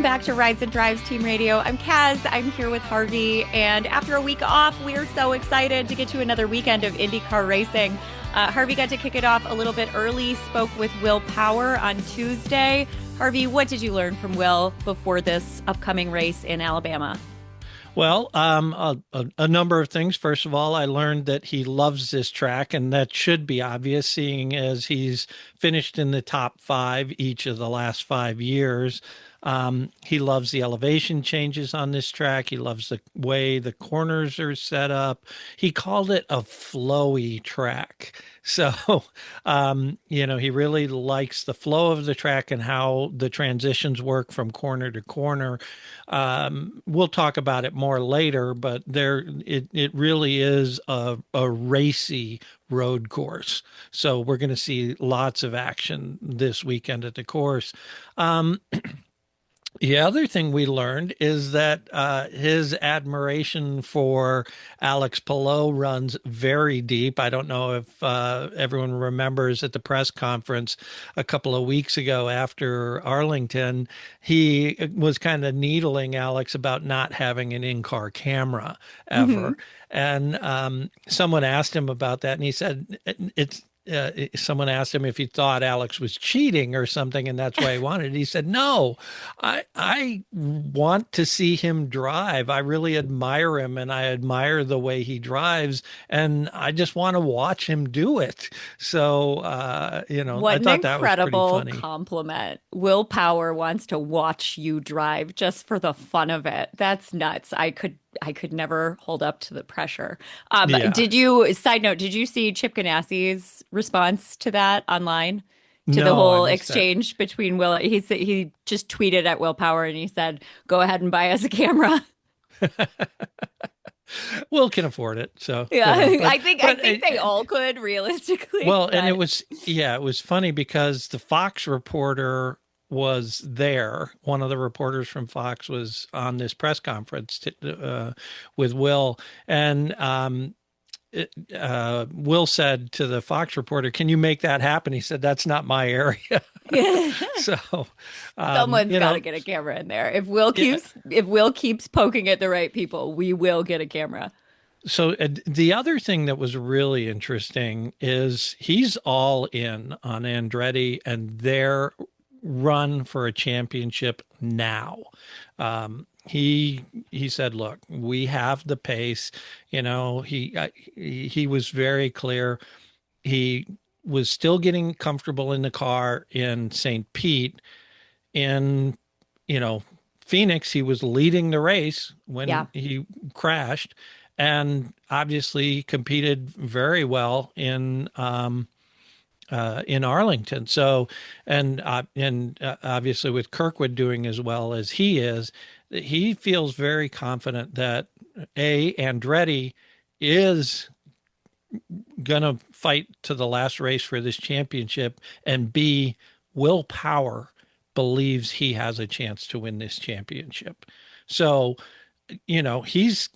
Welcome back to Rides and Drives Team Radio. I'm Kaz. I'm here with Harvey. And after a week off, we are so excited to get to another weekend of IndyCar racing. Harvey got to kick it off a little bit early, spoke with Will Power on Tuesday. Harvey, what did you learn from Will before this upcoming race in Alabama? Well, a number of things. First of all, I learned that he loves this track, and that should be obvious, seeing as he's finished in the top five each of the last 5 years. He loves the elevation changes on this track. He loves the way the corners are set up. He called it a flowy track. So, he really likes the flow of the track and how the transitions work from corner to corner. We'll talk about it more later, but it really is a racy road course. So we're going to see lots of action this weekend at the course. The other thing we learned is that his admiration for Alex Palou runs very deep. I don't know if everyone remembers at the press conference a couple of weeks ago after Arlington, he was kind of needling Alex about not having an in-car camera ever. And someone asked him about that, and he said, someone asked him if he thought Alex was cheating or something, and that's why he wanted it. He said, no, I want to see him drive. I really admire him, and I admire the way he drives, and I just want to watch him do it. So, What I an thought that was pretty incredible funny. compliment. Will Power wants to watch you drive just for the fun of it. That's nuts. I could never hold up to the pressure. Yeah. Side note, did you see Chip Ganassi's response to that online? To the No, I whole missed that. exchange between Will, he just tweeted at Will Power and he said, "Go ahead and buy us a camera." Will can afford it. So, Yeah, but, I but think they all could realistically. well, and But it was funny because the Fox reporter was there. One of the reporters from Fox was on this press conference with Will, and Will said to the Fox reporter, "Can you make that happen?" He said, "That's not my area." So, someone's got to get a camera in there. yeah, If Will keeps poking at the right people, we will get a camera. so the other thing that was really interesting is he's all in on Andretti and their run for a championship now. He said, "Look, we have the pace." He was very clear. He was still getting comfortable in the car in St. Pete. In Phoenix, he was leading the race Yeah. when he crashed, and obviously competed very well in Arlington. So, and obviously with Kirkwood doing as well as he feels very confident that Andretti is going to fight to the last race for this championship, and B, Will Power believes he has a chance to win this championship. So, he's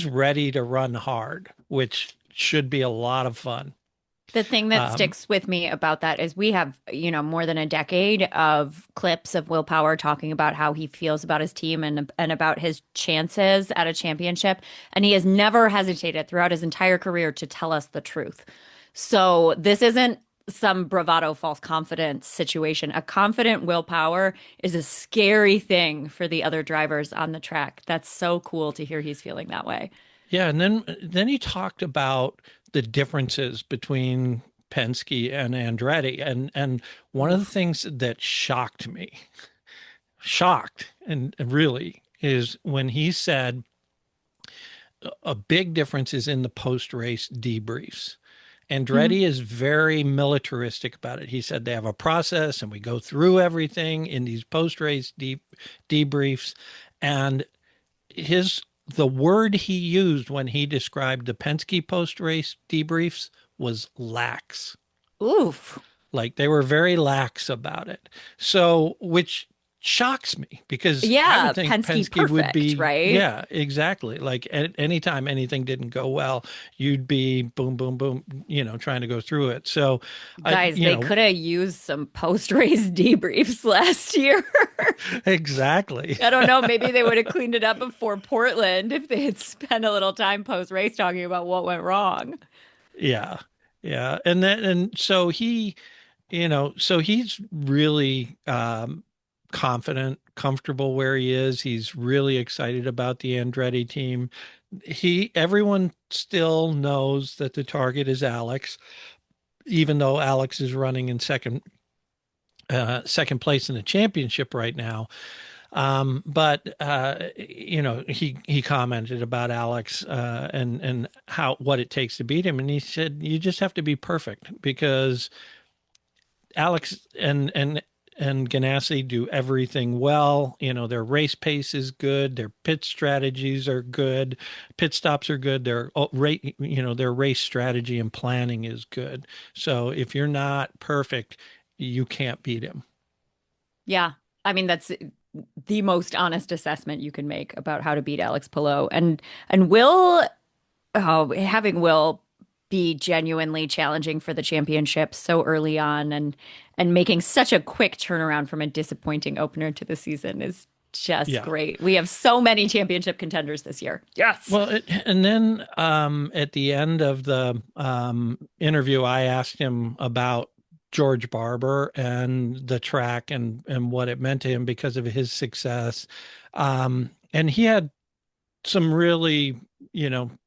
ready to run hard, which should be a lot of fun. The thing that Um, sticks with me about that is we have, more than a decade of clips of Will Power talking about how he feels about his team and about his chances at a championship. And he has never hesitated throughout his entire career to tell us the truth. So this isn't some bravado, false confidence situation. A confident Will Power is a scary thing for the other drivers on the track. That's so cool to hear he's feeling that way. Yeah, and then he talked about the differences between Penske and Andretti, and one of the Oof. things that shocked and really is when he said a big difference is in the post-race debriefs. Mhm. Andretti is very militaristic about it. He said they have a process and we go through everything in these post-race debriefs, and his the word he used when he described the Penske post-race debriefs was lax. Oof. Like they were very lax about it. So, which shocks me because I Yeah, would think Penske Penske would perfect, be, right? yeah, exactly. Like anytime anything didn't go well, you'd be boom, boom, boom, trying to go through it. So Guys, they could have used some post-race debriefs last year. exactly. I don't know, maybe they would have cleaned it up before Portland if they had spent a little time post-race talking about what went wrong. Yeah. Yeah. And so so he's really confident, comfortable where he is. He's really excited about the Andretti team. Everyone still knows that the target is Alex, even though Alex is running in second place in the championship right now. But he commented about Alex and how what it takes to beat him, and he said you just have to be perfect because Alex and Ganassi do everything well. Their race pace is good, their pit strategies are good, pit stops are good, their race strategy and planning is good. So if you're not perfect, you can't beat him. Yeah. I mean, that's the most honest assessment you can make about how to beat Alex Palou. And having Will be genuinely challenging for the championship so early on and making such a quick turnaround from a disappointing opener to the season is just Yeah. great. We have so many championship contenders this year. Yes. Well, and then at the end of the interview, I asked him about George Barber and the track and what it meant to him because of his success. And he had some really,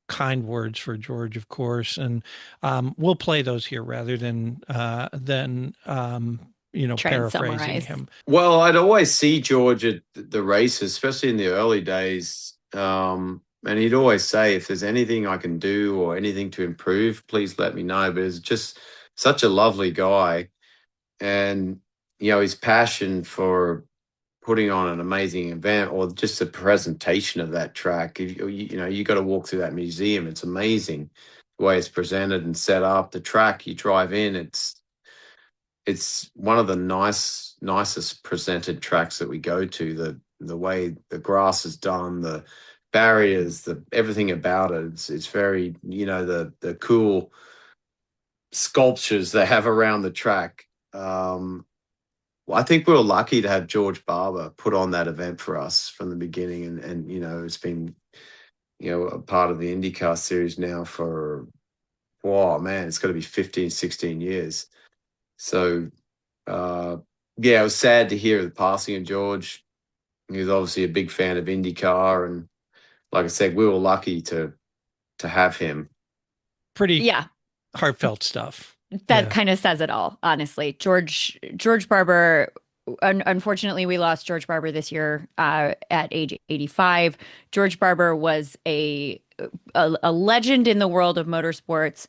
kind words for George, of course. And we'll play those here rather than Try and paraphrasing summarize. him. Well, I'd always see George at the races, especially in the early days. And he'd always say, if there's anything I can do or anything to improve, please let me know. But he's just such a lovely guy. And, his passion for putting on an amazing event or just the presentation of that track. You got to walk through that museum. It's amazing the way it's presented and set up. The track you drive in, it's one of the nicest presented tracks that we go to. The way the grass is done, the barriers, the everything about it. It's very, the cool sculptures they have around the track. Well, I think we were lucky to have George Barber put on that event for us from the beginning, and it's been a part of the IndyCar series now for, oh man, it's got to be 15, 16 years. So yeah, it was sad to hear the passing of George. He was obviously a big fan of IndyCar, and like I said, we were lucky to have him. Pretty Yeah. heartfelt stuff. That Yeah. kind of says it all, honestly. George Barber, unfortunately, we lost George Barber this year at age 85. George Barber was a legend in the world of motorsports,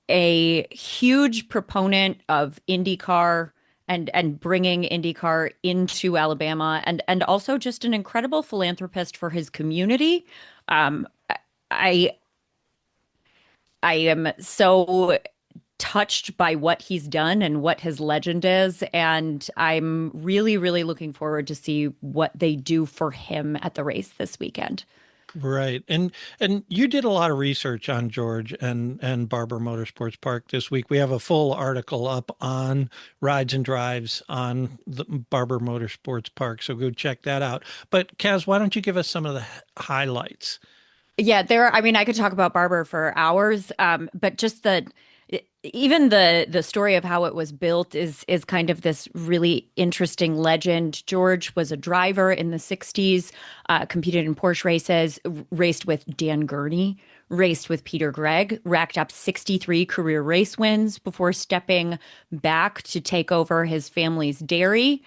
a huge proponent of IndyCar and bringing IndyCar into Alabama, and also just an incredible philanthropist for his community. Um, I I am so touched by what he's done and what his legend is. And I'm really, really looking forward to see what they do for him at the race this weekend. Right. And you did a lot of research on George and Barber Motorsports Park this week. We have a full article up on Rides and Drives on the Barber Motorsports Park, so go check that out. But Kaz, why don't you give us some of the highlights? Yeah, I mean, I could talk about Barber for hours, but just even the story of how it was built is kind of this really interesting legend. George was a driver in the 60s, competed in Porsche races, raced with Dan Gurney, raced with Peter Gregg, racked up 63 career race wins before stepping back to take over his family's dairy,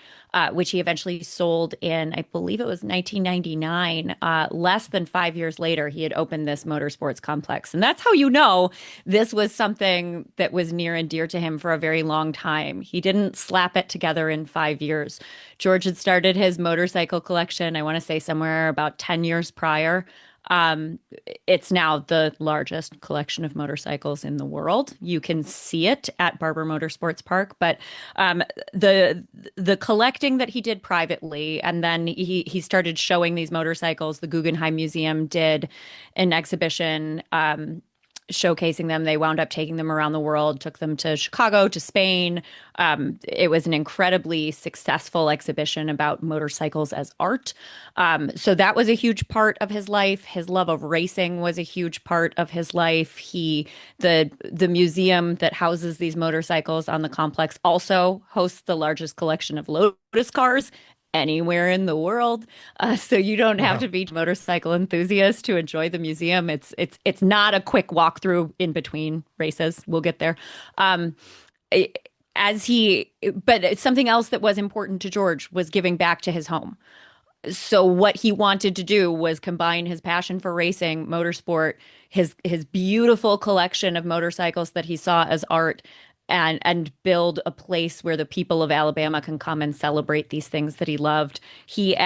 which he eventually sold in, I believe it was 1999. Less than 5 years later, he had opened this motorsports complex. And that's how you know this was something that was near and dear to him for a very long time. He didn't slap it together in 5 years. George had started his motorcycle collection, I want to say somewhere about 10 years prior. Um, it's now the largest collection of motorcycles in the world. You can see it at Barber Motorsports Park, but um, the the collecting that he did privately, and then he started showing these motorcycles. The Guggenheim Museum did an exhibition showcasing them. They wound up taking them around the world, took them to Chicago, to Spain. It was an incredibly successful exhibition about motorcycles as art. So that was a huge part of his life. His love of racing was a huge part of his life. The museum that houses these motorcycles on the complex also hosts the largest collection of Lotus cars anywhere in the world. So you don't have Wow. to be a motorcycle enthusiast to enjoy the museum. It's not a quick walkthrough in between races. We'll get there. Um, as he, but it's something else that was important to George was giving back to his home. So what he wanted to do was combine his passion for racing, motorsport, his beautiful collection of motorcycles that he saw as art, and build a place where the people of Alabama can come and celebrate these things that he loved. He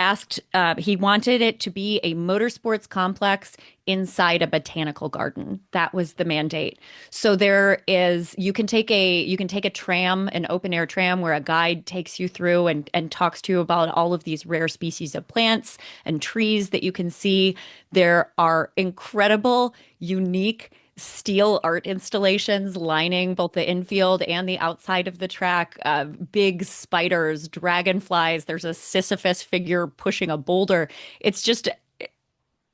wanted it to be a motorsports complex inside a botanical garden. That was the mandate. So you can take a tram, an open air tram, where a guide takes you through and talks to you about all of these rare species of plants and trees that you can see. There are incredible, unique steel art installations lining both the infield and the outside of the track. Big spiders, dragonflies. There's a Sisyphus figure pushing a boulder. It's just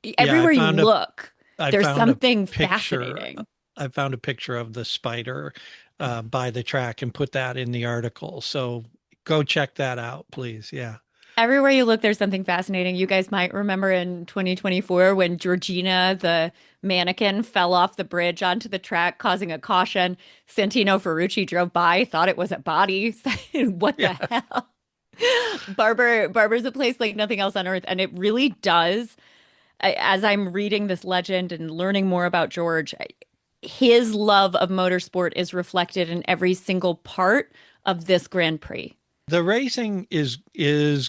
Yeah, everywhere you look, I there's found a something picture. fascinating. I found a picture of the spider by the track and put that in the article. So go check that out, please. Yeah. Everywhere you look, there's something fascinating. You guys might remember in 2024 when Georgina, the mannequin, fell off the bridge onto the track, causing a caution. Santino Ferrucci drove by, thought it was a body. What the Yeah. hell? Barber's a place like nothing else on earth, and it really does. As I'm reading this legend and learning more about George, his love of motorsport is reflected in every single part of this Grand Prix. The racing is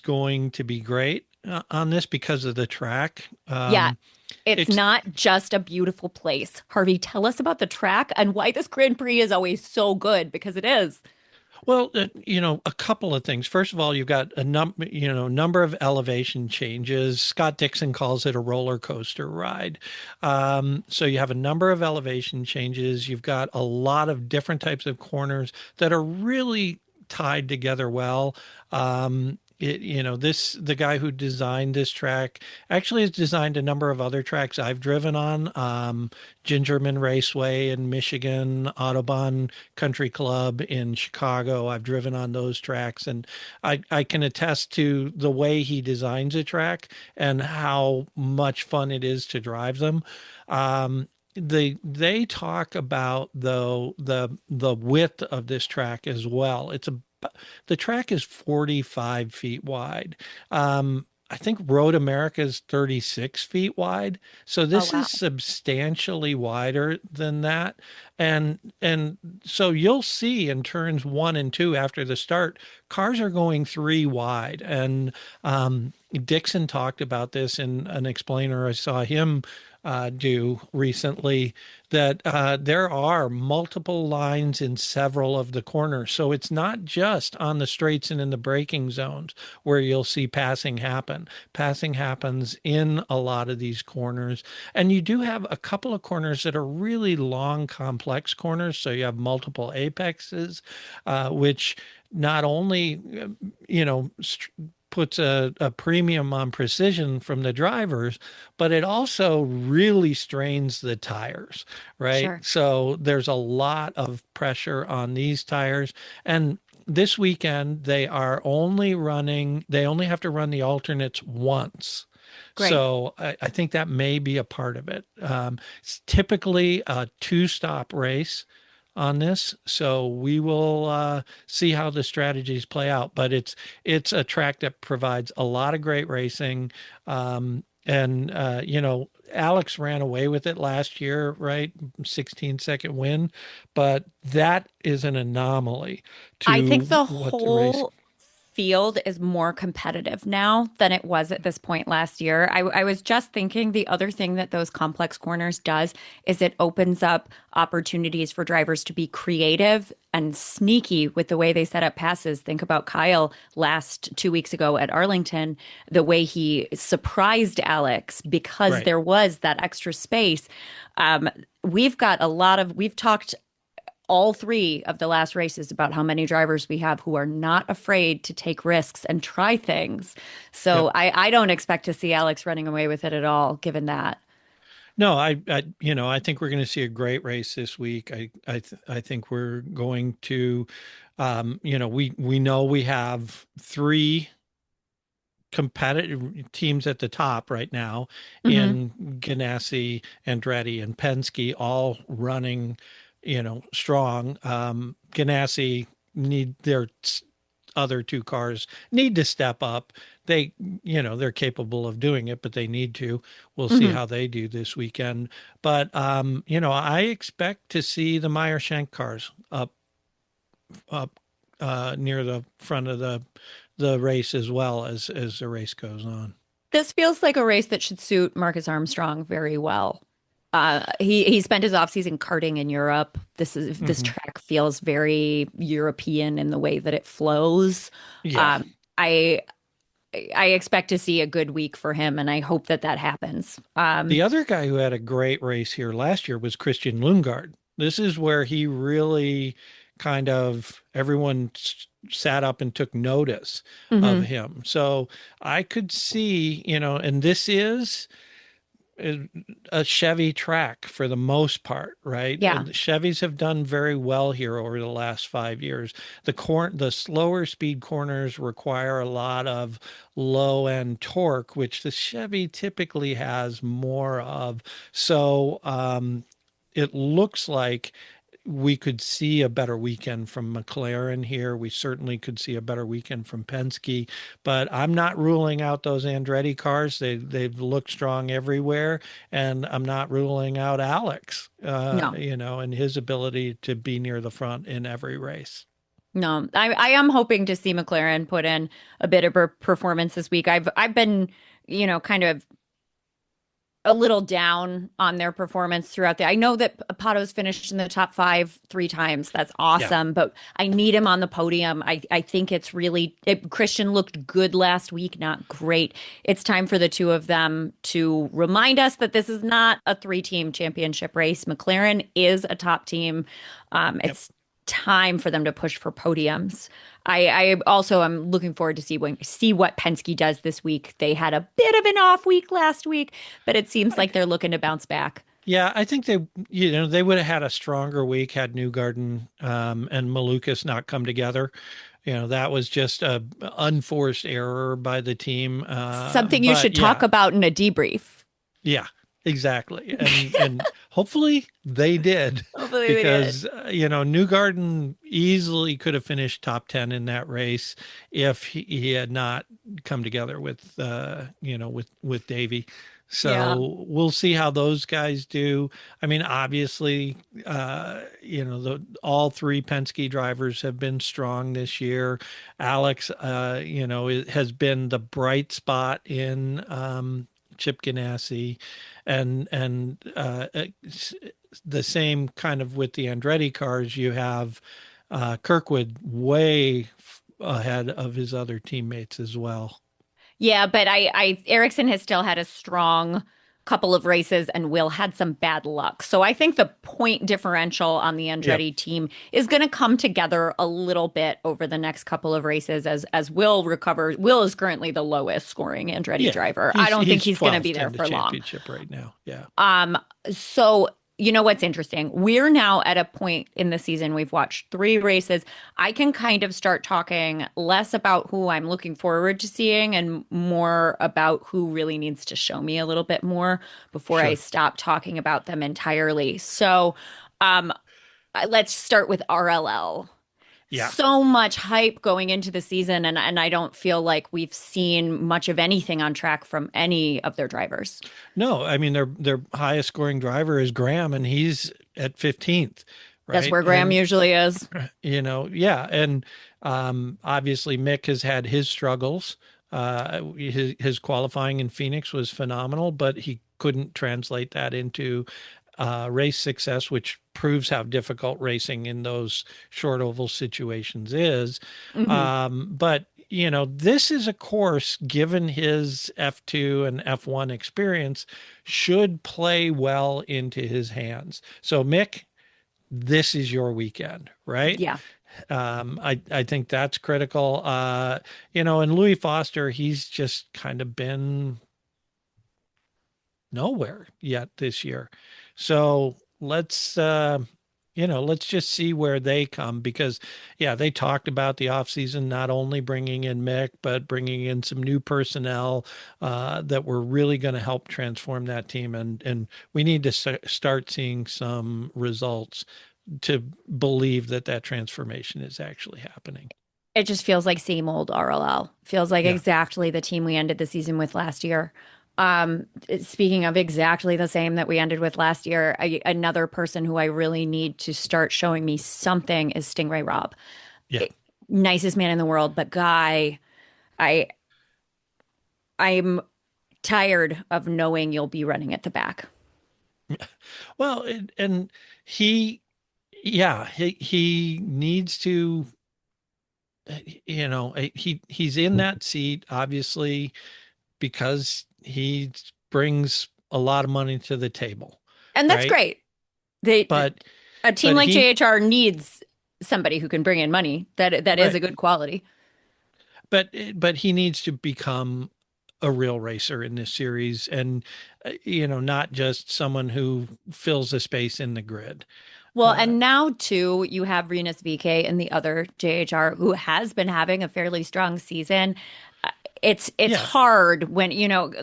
going to be great on this because of the track. Yeah, it's It's not just a beautiful place. Harvey, tell us about the track and why this Grand Prix is always so good, because it is. Well, a couple of things. First of all, you've got number of elevation changes. Scott Dixon calls it a roller coaster ride. So you have a number of elevation changes. You've got a lot of different types of corners that are really tied together well. The guy who designed this track actually has designed a number of other tracks I've driven on. Gingerman Raceway in Michigan, Audubon Country Club in Chicago. I've driven on those tracks, and I can attest to the way he designs a track and how much fun it is to drive them. They talk about the width of this track as well. The track is 45 feet wide. I think Road America is 36 feet wide. So Oh, this wow. is substantially wider than that. And so you'll see in turns one and two after the start, cars are going three wide. And Dixon talked about this in an explainer I saw him do recently, that there are multiple lines in several of the corners. So it's not just on the straights and in the braking zones where you'll see passing happen. Passing happens in a lot of these corners. And you do have a couple of corners that are really long, complex corners. So you have multiple apexes, which not only, you know, puts a premium on precision from the drivers, but it also really strains the tires, right? Sure. So there's a lot of pressure on these tires. And this weekend, they only have to run the alternates once. Great. So I think that may be a part of it. It's typically a two-stop race on this, so we will see how the strategies play out. But it's a track that provides a lot of great racing, and Alex ran away with it last year, right? 16-second win, but that is an anomaly I to think the what the race. whole field is more competitive now than it was at this point last year. I was just thinking the other thing that those complex corners does is it opens up opportunities for drivers to be creative and sneaky with the way they set up passes. Think about Kyle last 2 weeks ago at Arlington, the way he surprised Alex because Right. there was that extra space. Um, we've talked all three of the last races about how many drivers we have who are not afraid to take risks and try things. Yep. So I don't expect to see Alex running away with it at all, given that. No, I think we're going to see a great race this week. I think we're going to, we know we have three competitive teams at the top right now Hmm. in Ganassi, Andretti, and Penske, all running, strong. Ganassi need their other two cars need to step up. They, they're capable of doing it, but they need to. We'll see Hmm. how they do this weekend. But, I expect to see the Meyer Shank cars up near the front of the race as well as the race goes on. This feels like a race that should suit Marcus Armstrong very well. He spent his offseason karting in Europe. This Hmm. track feels very European in the way that it flows. Yeah. Um, I I expect to see a good week for him, and I hope that that happens. The other guy who had a great race here last year was Christian Lundgaard. This is where he really kind of everyone sat up and took notice of Mhm. him. So I could see, and this is a Chevy track for the most part, right? Yeah. The Chevys have done very well here over the last 5 years. The slower speed corners require a lot of low end torque, which the Chevy typically has more of. So it looks like we could see a better weekend from McLaren here. We certainly could see a better weekend from Penske, but I'm not ruling out those Andretti cars. They've looked strong everywhere, and I'm not ruling out Alex, No. and his ability to be near the front in every race. No. I am hoping to see McLaren put in a bit of a performance this week. I've been, kind of a little down on their performance throughout the. I know that Pato's finished in the top five 3 times. That's Yeah. awesome, but I need him on the podium. I think it's really Christian looked good last week, not great. It's time for the two of them to remind us that this is not a three-team championship race. McLaren is a top team. Yep. It's time for them to push for podiums. I also am looking forward to see what Penske does this week. They had a bit of an off week last week, but it seems like they're looking to bounce back. Yeah, I think they would have had a stronger week had Newgarden and Malukas not come together. That was just a unforced error by the team. Something you But should talk yeah, about in a debrief. yeah, exactly. And hopefully they did Hopefully they did. because Newgarden easily could have finished top 10 in that race if he had not come together with Davey. Yeah. So we'll see how those guys do. I mean, obviously, all three Penske drivers have been strong this year. Alex, has been the bright spot in Chip Ganassi, and the same kind of with the Andretti cars. You have Kirkwood way ahead of his other teammates as well. Yeah, but I Ericsson has still had a strong couple of races and Will had some bad luck. So I think the point differential on the Yep. Andretti team is going to come together a little bit over the next couple of races as Will recovers. Will is currently the lowest scoring Andretti Yeah, driver. I he's don't think he's he's going to be 12th there in the for long. championship right now. Yeah. Um, so you know what's interesting? We're now at a point in the season, we've watched 3 races. I can kind of start talking less about who I'm looking forward to seeing and more about who really needs to show me a little bit more before I Sure. stop talking about them entirely. So, um, let's start with RLL. Yeah. So much hype going into the season, and I don't feel like we've seen much of anything on track from any of their drivers. No, I mean their highest scoring driver is Graham, and he's at 15th. That's right? where Graham And usually is. yeah, and obviously Mick has had his struggles. His qualifying in Phoenix was phenomenal, but he couldn't translate that into race success, which proves how difficult racing in those short oval situations is. Hmm. But this is a course, given his F2 and F1 experience, should play well into his hands. So Mick, this is your weekend, right? Yeah. I think that's critical. And Louis Foster, he's just kind of been nowhere yet this year. So let's just see where they come because, yeah, they talked about the offseason, not only bringing in Mick, but bringing in some new personnel that were really going to help transform that team. And we need to start seeing some results to believe that that transformation is actually happening. It just feels like same old RLL. Feels like Yeah. exactly the team we ended the season with last year. Speaking of exactly the same that we ended with last year, another person who I really need to start showing me something is Stingray Robb. Yeah. Nicest man in the world, but guy, I I'm tired of knowing you'll be running at the back. Well, and he, yeah, he needs to, he's in that seat, obviously, because he brings a lot of money to the table, And that's right? great. They But, a team but like he, JHR needs somebody who can bring in money. That is a right. good quality. But he needs to become a real racer in this series and, not just someone who fills a space in the grid. Well, Uh, and now too, you have Renus VK and the other JHR who has been having a fairly strong season. Uh, it's yeah, hard when,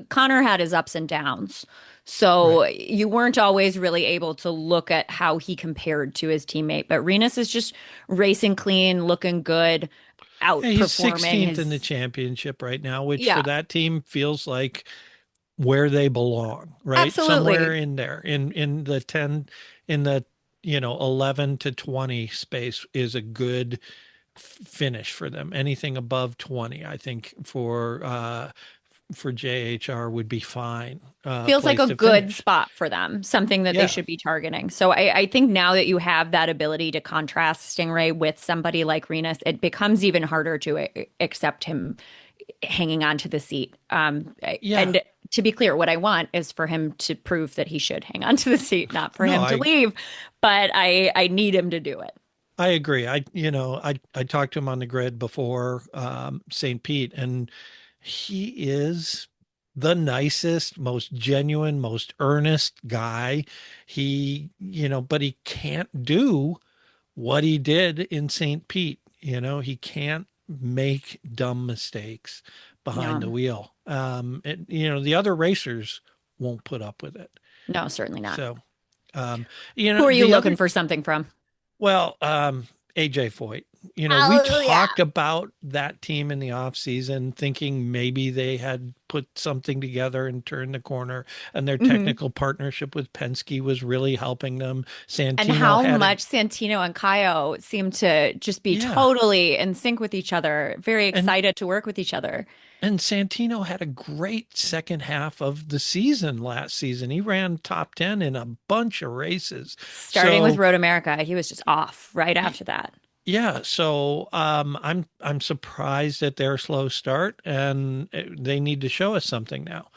Connor had his ups and downs. So right. you weren't always really able to look at how he compared to his teammate. But Renus is just racing clean, looking good, Yeah, he's outperforming 16th in the his. championship right now, which for Yeah, that team feels like where they belong, right? Somewhere absolutely. in there, in the 10, in the 11 to 20 space is a good finish for them. Anything above 20, I think for JHR would be fine Feels like place a to good finish. spot for them, something that they Yeah. should be targeting. So I think now that you have that ability to contrast Stingray with somebody like Renus, it becomes even harder to accept him hanging on to the seat. Yeah. And to be clear, what I want is for him to prove that he should hang on to the seat, not for No, him to leave. But I need him to do it. I agree. I talked to him on the grid before St. Pete, and he is the nicest, most genuine, most earnest guy. But he can't do what he did in St. Pete. He can't make dumb mistakes behind the No, wheel. The other racers won't put up with it. no, certainly not. So, Who are you the looking other for something from? well, AJ Foyt. We Oh, yeah. talked about that team in the offseason, thinking maybe they had put something together and turned the corner, and their Mhm. technical partnership with Penske was really helping them. And Santino how had a much Santino and Kaio seem to just be yeah, totally in sync with each other, very and excited to work with each other. Santino had a great second half of the season last season. He ran top 10 in a bunch of races. Starting with So Road America, he was just off right after that. yeah, so I'm surprised at their slow start, and they need to show us something now.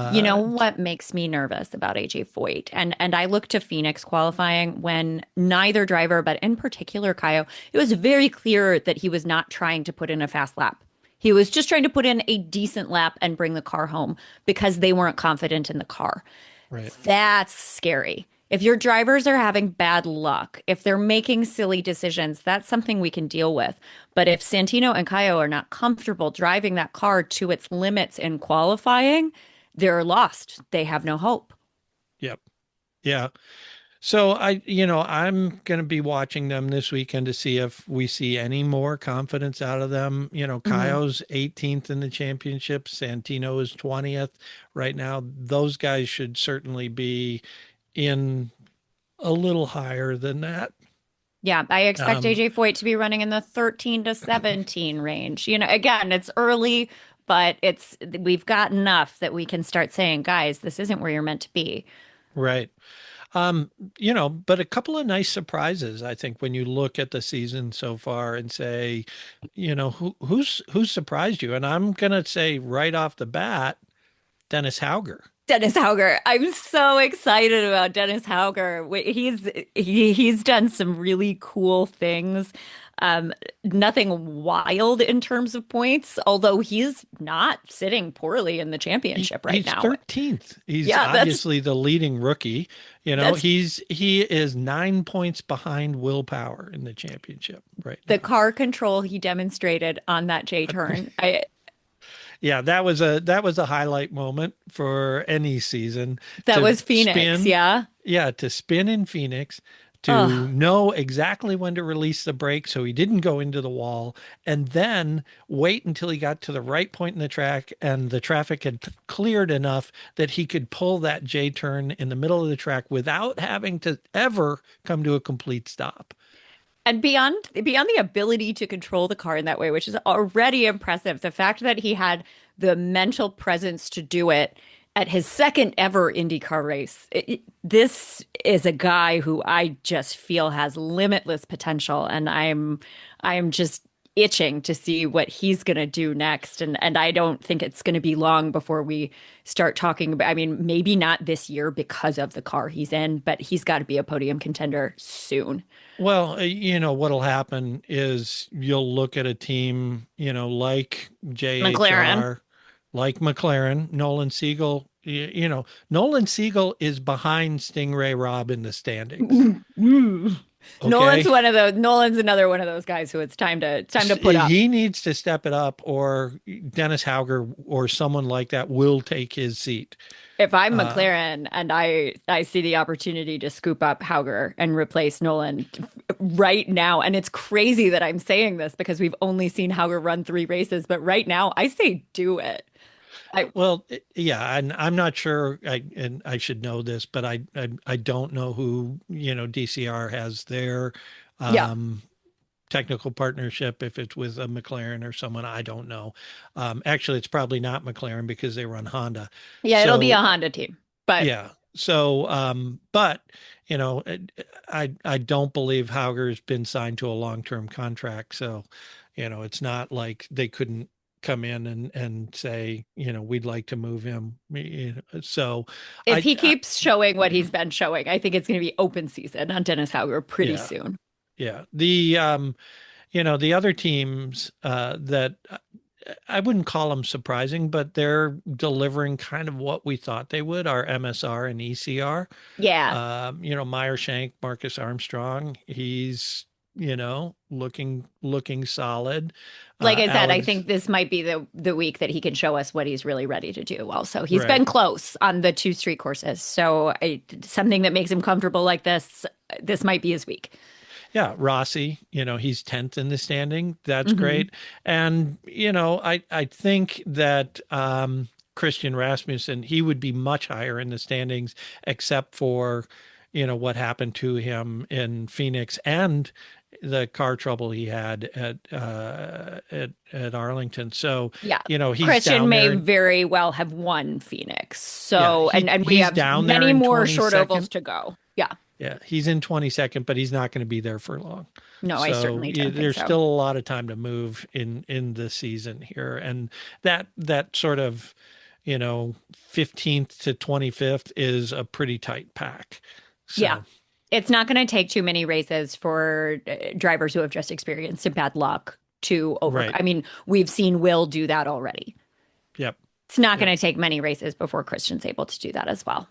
You know Uh, what makes me nervous about AJ Foyt? And I look to Phoenix qualifying when neither driver, but in particular Kaio, it was very clear that he was not trying to put in a fast lap. He was just trying to put in a decent lap and bring the car home because they weren't confident in the car. right. That's scary. If your drivers are having bad luck, if they're making silly decisions, that's something we can deal with. But if Santino and Kaio are not comfortable driving that car to its limits in qualifying, they're lost. They have no hope. Yep. Yeah. So I'm going to be watching them this weekend to see if we see any more confidence out of them. Mhm. Kaio's 18th in the championship. Santino is 20th right now. Those guys should certainly be in a little higher than that. Yeah, I expect Um, AJ Foyt to be running in the 13 to 17 range. Again, it's early, but we've got enough that we can start saying, guys, this isn't where you're meant to be. right. But a couple of nice surprises, I think, when you look at the season so far and say, who's surprised you? And I'm gonna say right off the bat, Dennis Hauger. Dennis Hauger. I'm so excited about Dennis Hauger. He's done some really cool things. Nothing wild in terms of points, although he's not sitting poorly in the championship right He's now. 13th. He's Yeah, obviously the leading rookie. that's He is 9 points behind Will Power in the championship right the now. car control he demonstrated on that J turn. Yeah, that was a highlight moment for any season That to was Phoenix, spin. yeah. Yeah, to spin in Phoenix, to Oh, know exactly when to release the brake so he didn't go into the wall, and then wait until he got to the right point in the track and the traffic had cleared enough that he could pull that J turn in the middle of the track without having to ever come to a complete stop. and beyond the ability to control the car in that way, which is already impressive, the fact that he had the mental presence to do it at his second ever IndyCar race. This is a guy who I just feel has limitless potential, and I'm just itching to see what he's going to do next. And I don't think it's going to be long before we start talking about, I mean, maybe not this year because of the car he's in, but he's got to be a podium contender soon. Well, what'll happen is you'll look at a team, like McLaren. JHR, like McLaren, Nolan Siegel. Nolan Siegel is behind Stingray Robb in the standings. Mm. Okay. Nolan's another one of those guys who it's time to put up. He needs to step it up, or Dennis Hauger or someone like that will take his seat. If I'm Uh, McLaren and I see the opportunity to scoop up Hauger and replace Nolan right now, and it's crazy that I'm saying this because we've only seen Hauger run 3 races, but right now I say do it. I well, yeah, and I'm not sure. I should know this, but I don't know who DCR has their Yeah. um, technical partnership. If it's with a McLaren or someone, I don't know. Actually, it's probably not McLaren because they run Honda. Yeah, it'll be a So Honda team. But yeah. So, but I don't believe Hauger's been signed to a long-term contract. So, it's not like they couldn't come in and say, we'd like to move him. So if he I keeps showing what he's been showing, I think it's going to be open season on Dennis Hauger pretty yeah, soon. yeah. The other teams that I wouldn't call them surprising, but they're delivering kind of what we thought they would are MSR and ECR. Yeah. Meyer Shank, Marcus Armstrong, he's, looking solid. Like I said, I Alex, think this might be the week that he can show us what he's really ready to do. Also, he's been right. close on the 2 street courses, so something that makes him comfortable like this might be his week. Yeah, Rossi, he's 10th in the standing. That's Hmm. great. And, I think that Christian Rasmussen, he would be much higher in the standings, except for, what happened to him in Phoenix and the car trouble he had at Arlington. So, Yeah, he's Christian down may there and very well have won Phoenix. yeah, So, and we he's have down there many in more short ovals 22nd. to go. Yeah, Yeah, he's in 22nd, but he's not going to be there for long. no, I So certainly don't think there's so. still a lot of time to move in the season here, and that sort of 15th to 25th is a pretty tight pack. Yeah. So It's not going to take too many races for drivers who have just experienced some bad luck to overcome. right, I mean, we've seen Will do that already. yep, It's not yep. going to take many races before Christian's able to do that as well.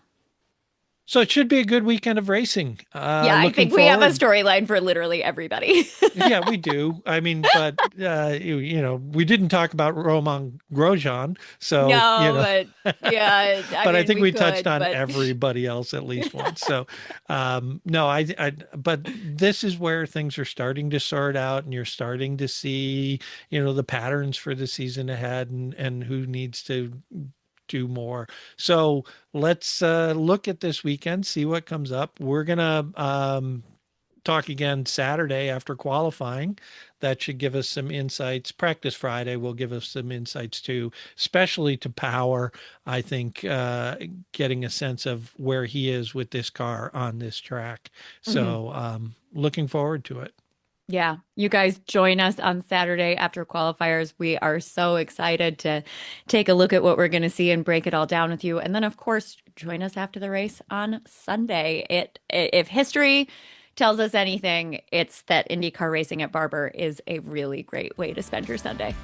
So it should be a good weekend of racing. Yeah, I Looking think we have a forward. storyline for literally everybody. Yeah, we do. I mean, but we didn't talk about Roman Grosjean, so No, but yeah, I but I mean, think we we touched could, on but everybody else at least once. So, no, but this is where things are starting to sort out, and you're starting to see, the patterns for the season ahead, and who needs to do more. So let's look at this weekend, see what comes up. We're gonna talk again Saturday after qualifying. That should give us some insights. Practice Friday will give us some insights too, especially to Power. I think getting a sense of where he is with this car on this track. So looking forward to it. Yeah, you guys join us on Saturday after qualifiers. We are so excited to take a look at what we're going to see and break it all down with you. And then, of course, join us after the race on Sunday. If history tells us anything, it's that IndyCar racing at Barber is a really great way to spend your Sunday.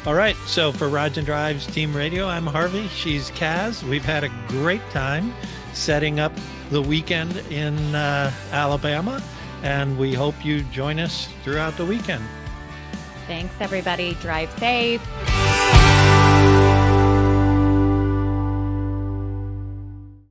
All right. So for Rides and Drives Team Radio, I'm Harvey. She's Kaz. We've had a great time setting up the weekend in Alabama. And we hope you join us throughout the weekend. Thanks, everybody. Drive safe.